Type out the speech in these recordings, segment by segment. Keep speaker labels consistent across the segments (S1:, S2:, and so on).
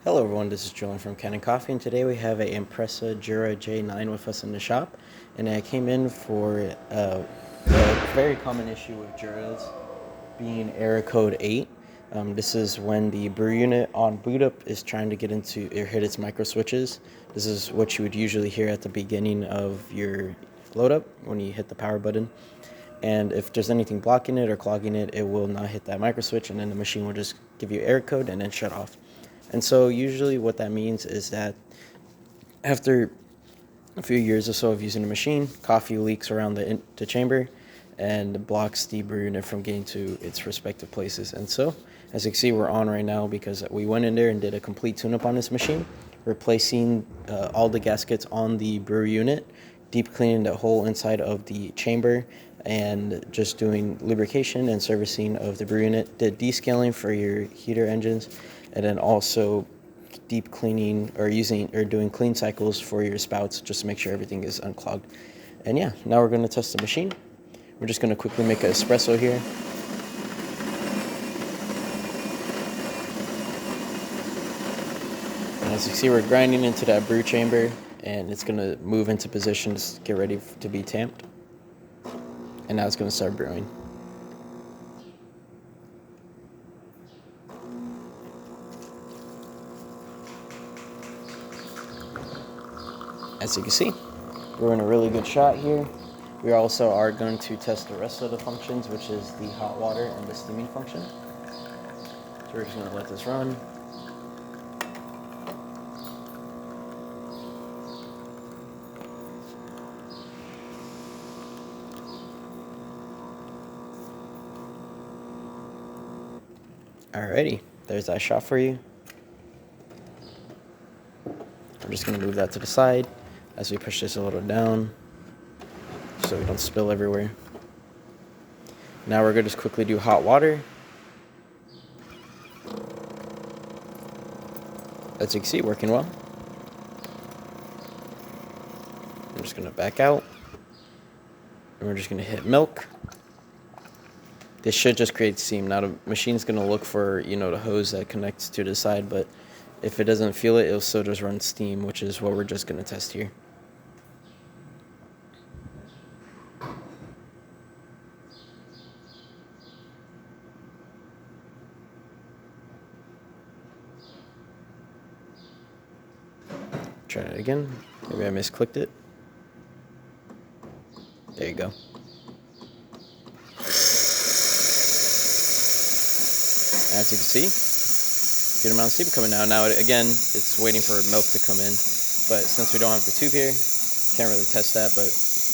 S1: Hello everyone, this is Julian from Kanen Coffee, and today we have a Impressa Jura J9 with us in the shop. And I came in for a very common issue with Juras being error code 8. This is when the brew unit on boot up is trying to get into or hit its micro switches. This is what you would usually hear at the beginning of your load up when you hit the power button. And if there's anything blocking it or clogging it, it will not hit that micro switch, and then the machine will just give you error code and then shut off. And so usually what that means is that after a few years or so of using the machine, coffee leaks around the chamber and blocks the brew unit from getting to its respective places. And so, as you can see, we're on right now because we went in there and did a complete tune-up on this machine, replacing all the gaskets on the brew unit, deep cleaning the whole inside of the chamber, and just doing lubrication and servicing of the brew unit. Did descaling for your heater engines, and then also deep cleaning or doing clean cycles for your spouts just to make sure everything is unclogged. And yeah, now we're going to test the machine. We're just going to quickly make an espresso here. And as you see, we're grinding into that brew chamber, and it's going to move into position to get ready to be tamped. And now it's going to start brewing. As you can see, we're in a really good shot here. We also are going to test the rest of the functions, which is the hot water and the steaming function. So we're just going to let this run. Alrighty, there's that shot for you. I'm just going to move that to the side as we push this a little down so we don't spill everywhere. Now we're going to just quickly do hot water. As you can see, working well. I'm just going to back out, and we're just going to hit milk. This should just create steam. Now the machine's going to look for, the hose that connects to the side, but if it doesn't feel it, it'll still just run steam, which is what we're just going to test here. Try it again. Maybe I misclicked it. There you go. As you can see, good amount of steam coming out. Now, again, it's waiting for milk to come in. But since we don't have the tube here, can't really test that. But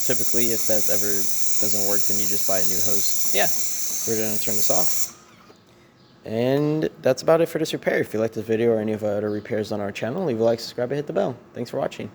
S1: typically, if that ever doesn't work, then you just buy a new hose. Yeah, we're going to turn this off. And that's about it for this repair. If you like this video or any of our other repairs on our channel, leave a like, subscribe, and hit the bell. Thanks for watching.